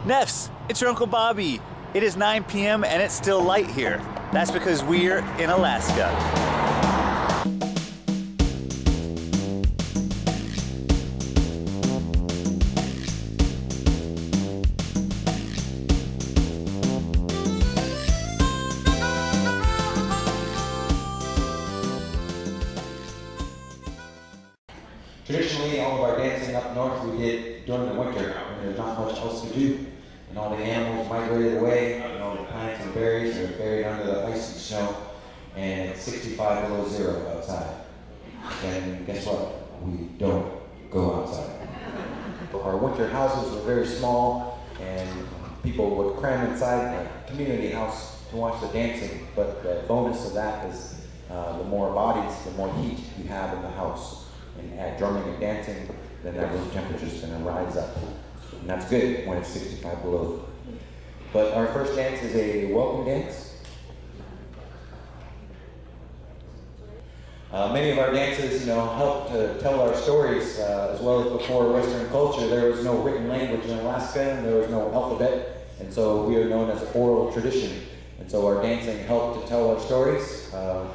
Neffs, it's your Uncle Bobby. It is 9 p.m. and it's still light here. That's because we're in Alaska. Traditionally, all of our dancing up north we did during the winter when there's not much else to do, and all the animals migrated away, and all the plants and berries are buried under the ice and snow, and it's 65 below zero outside. And guess what? We don't go outside. Our winter houses were very small, and people would cram inside the community house to watch the dancing, but the bonus of that is the more bodies, the more heat you have in the house. And add drumming and dancing, then that room temperature is going to rise up. And that's good when it's 65 below. But our first dance is a welcome dance. Many of our dances, help to tell our stories, as well as before Western culture. There was no written language in Alaska, and there was no alphabet, and so we are known as oral tradition. And so our dancing helped to tell our stories.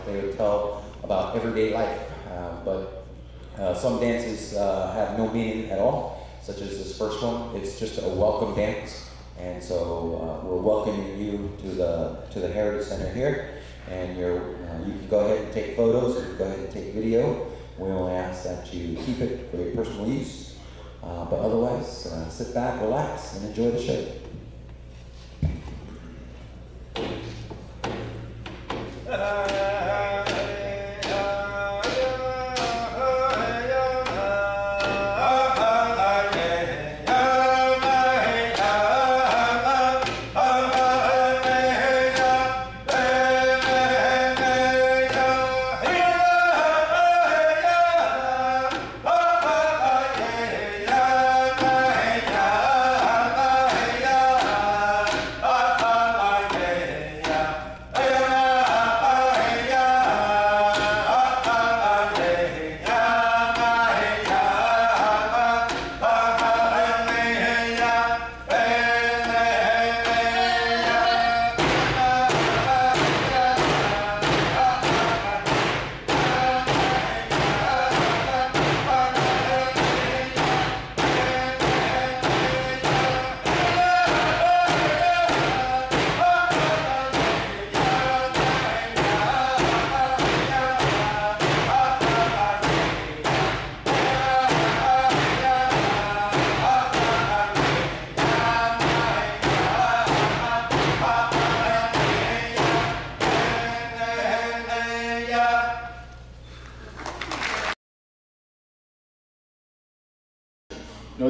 They would tell about everyday life, some dances have no meaning at all, such as this first one. It's just a welcome dance, and so we're welcoming you to the Heritage Center here, and you can go ahead and take photos, you can go ahead and take video. We only ask that you keep it for your personal use, but otherwise, sit back, relax, and enjoy the show.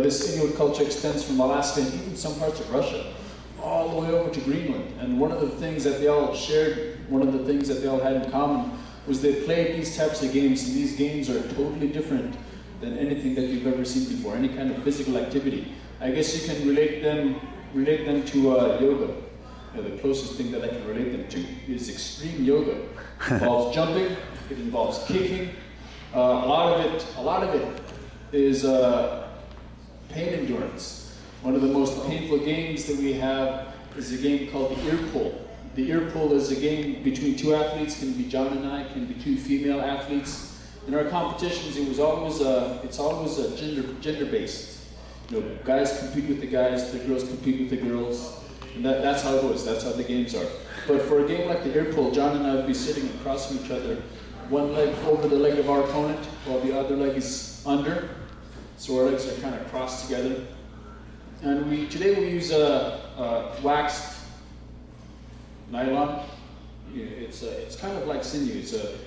This Inuit culture extends from Alaska and even some parts of Russia, all the way over to Greenland. And one of the things that they all shared, one of the things that they all had in common, was they played these types of games, and these games are totally different than anything that you've ever seen before, any kind of physical activity. I guess you can relate them to yoga. The closest thing that I can relate them to is extreme yoga. It involves jumping, it involves kicking. A lot of it is pain endurance. One of the most painful games that we have is a game called the ear pull. The ear pull is a game between two athletes, can be John and I, can be two female athletes. In our competitions, it's always gender-based. Guys compete with the guys, the girls compete with the girls, and that's how it goes. That's how the games are. But for a game like the ear pull, John and I would be sitting across from each other, one leg over the leg of our opponent, while the other leg is under. So our legs are kind of crossed together. And today we use waxed nylon. It's kind of like sinew. It's a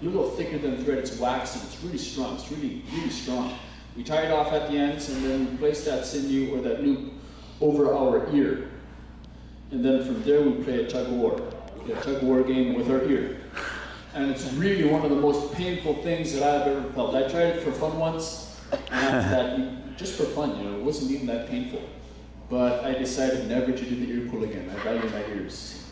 little thicker than thread. It's waxed and it's really strong. It's really, really strong. We tie it off at the ends, and then we place that sinew or that loop over our ear. And then from there we play a tug-of-war. We play a tug-of-war game with our ear. And it's really one of the most painful things that I've ever felt. I tried it for fun once. And after that, just for fun, it wasn't even that painful. But I decided never to do the ear pull again. I value my ears.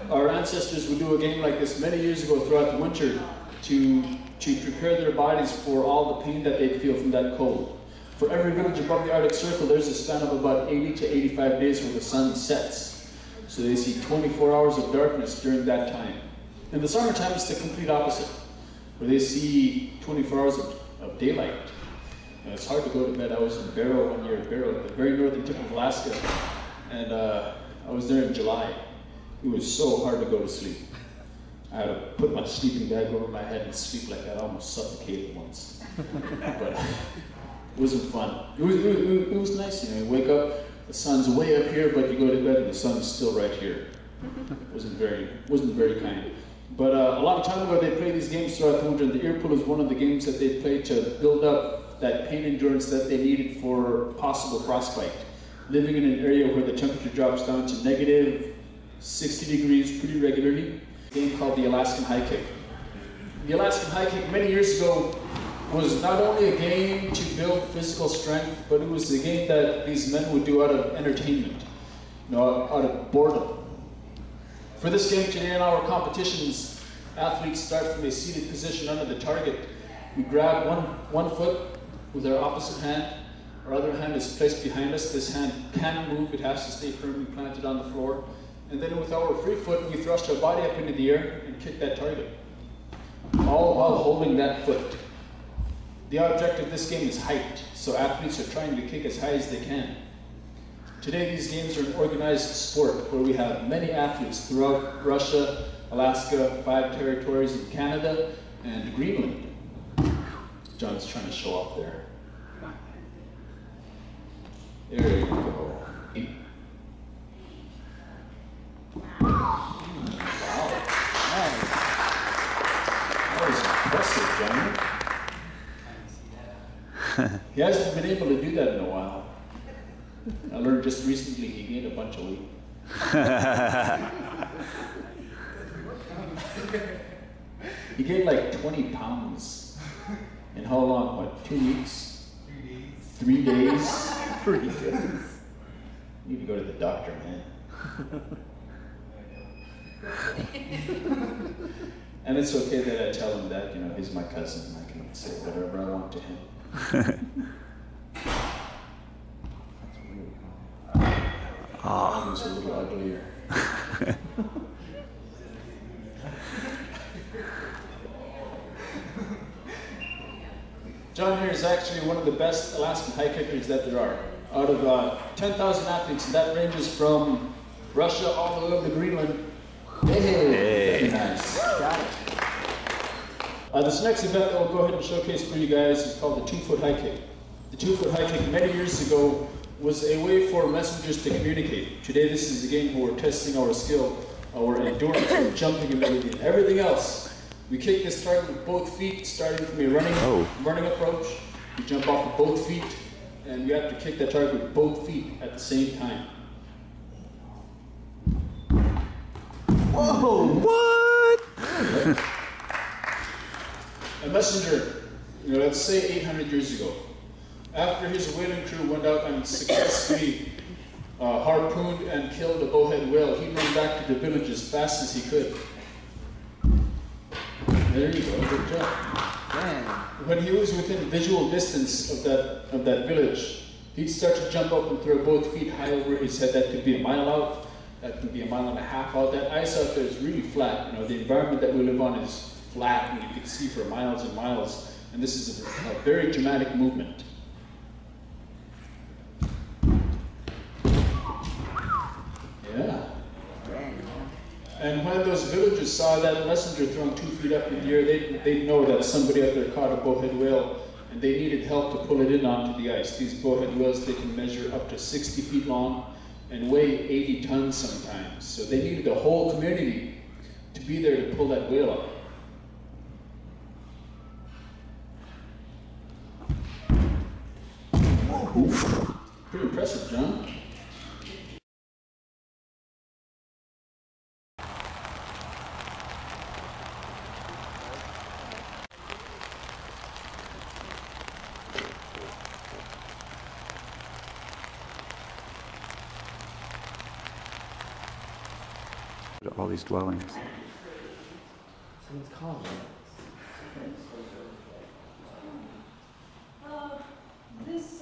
Our ancestors would do a game like this many years ago throughout the winter to prepare their bodies for all the pain that they'd feel from that cold. For every village above the Arctic Circle, there's a span of about 80 to 85 days where the sun sets. So they see 24 hours of darkness during that time. In the summertime, it's the complete opposite, where they see 24 hours of daylight. And it's hard to go to bed. I was in Barrow one year, Barrow, at the very northern tip of Alaska, and I was there in July. It was so hard to go to sleep. I had to put my sleeping bag over my head and sleep like that. I almost suffocated once. But it wasn't fun. It was nice, you know, you wake up, the sun's way up here, but you go to bed and the sun is still right here. It wasn't very kind. But a long time ago, they played these games throughout the winter, and the ear pull is one of the games that they played to build up that pain endurance that they needed for possible frostbite. Living in an area where the temperature drops down to negative 60 degrees pretty regularly. A game called the Alaskan high kick. The Alaskan high kick many years ago was not only a game to build physical strength, but it was a game that these men would do out of entertainment, you know, out of boredom. For this game today in our competitions, athletes start from a seated position under the target. We grab one foot with our opposite hand. Our other hand is placed behind us. This hand can't move, it has to stay firmly planted on the floor. And then with our free foot, we thrust our body up into the air and kick that target, all while holding that foot. The object of this game is height, so athletes are trying to kick as high as they can. Today, these games are an organized sport where we have many athletes throughout Russia, Alaska, 5 territories in Canada, and Greenland. John's trying to show off there. There you go. Wow. Nice. That was impressive, John. He hasn't been able to do that in a while. I learned just recently he gained a bunch of weight. He gained like 20 pounds. In how long? What, 2 weeks? 3 days? 3 days. You need to go to the doctor, man. And it's okay that I tell him that, you know, he's my cousin. I can say whatever I want to him. He was a little uglier. John here is actually one of the best Alaskan high kickers that there are. Out of 10,000 athletes, and that ranges from Russia all the way over to Greenland. Hey. Very nice. Got it. This next event that we'll go ahead and showcase for you guys is called the 2-foot high kick. The 2-foot high kick many years ago was a way for messengers to communicate. Today this is a game where we're testing our skill, our endurance, our jumping ability, and everything else. We kick this target with both feet, starting from a running approach. We jump off with both feet, and we have to kick that target with both feet at the same time. Whoa! What? A messenger, you know, let's say 800 years ago, after his whaling crew went out and successfully harpooned and killed a bowhead whale, he ran back to the village as fast as he could. There you go, good job. Man. When he was within visual distance of that village, he'd start to jump up and throw both feet high over his head. That could be a mile out, that could be a mile and a half out. That ice out there is really flat. You know, the environment that we live on is flat, and you can see for miles and miles. And this is a very dramatic movement. Yeah. And when those villagers saw that messenger throwing 2 feet up in the air, they'd know that somebody up there caught a bowhead whale, and they needed help to pull it in onto the ice. These bowhead whales, they can measure up to 60 feet long and weigh 80 tons sometimes. So they needed a whole community to be there to pull that whale up. Pretty impressive, John. All these dwellings. Someone's calling. This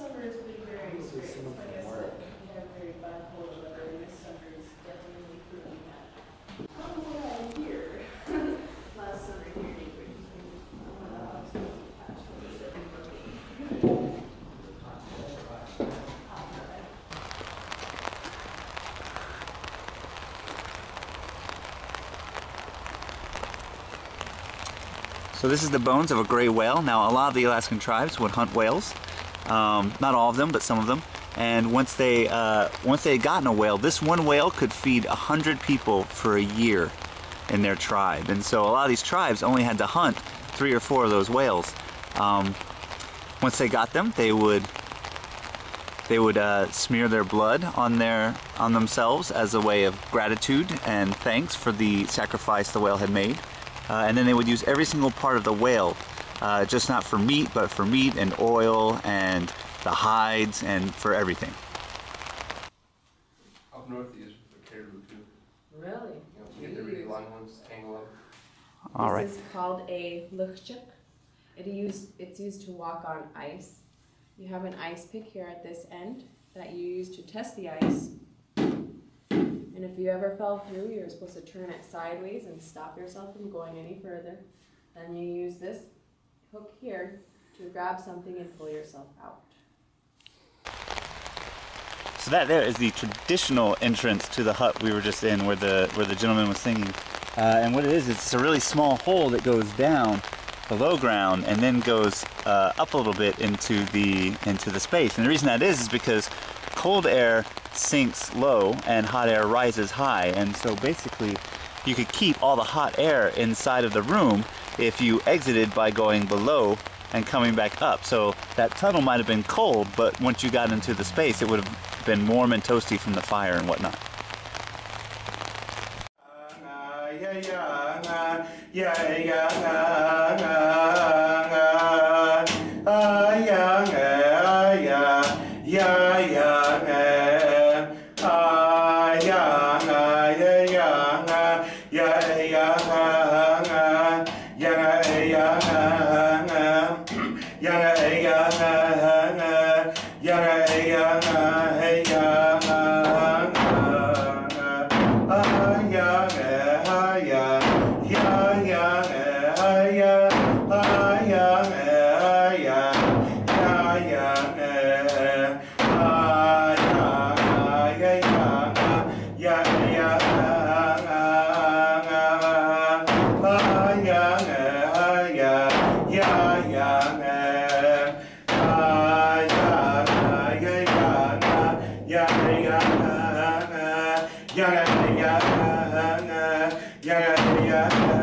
So this is the bones of a gray whale. Now a lot of the Alaskan tribes would hunt whales. Not all of them, but some of them. And once they had gotten a whale, this one whale could feed 100 people for a year in their tribe. And so a lot of these tribes only had to hunt 3 or 4 of those whales. Once they got them, they would smear their blood on themselves as a way of gratitude and thanks for the sacrifice the whale had made. And then they would use every single part of the whale, just not for meat, but for meat and oil and the hides and for everything. Up north they use it for caribou too. Really? You get the really long ones, tangle up. All right. This is called a luchchuk. It's used to walk on ice. You have an ice pick here at this end that you use to test the ice. And if you ever fell through, you're supposed to turn it sideways and stop yourself from going any further. Then you use this hook here to grab something and pull yourself out. So that there is the traditional entrance to the hut we were just in, where the gentleman was singing. And what it is, it's a really small hole that goes down below ground and then goes up a little bit into the space. And the reason that is because cold air sinks low and hot air rises high. And so basically, you could keep all the hot air inside of the room if you exited by going below and coming back up. So that tunnel might have been cold, but once you got into the space, it would have been warm and toasty from the fire and whatnot. Yeah.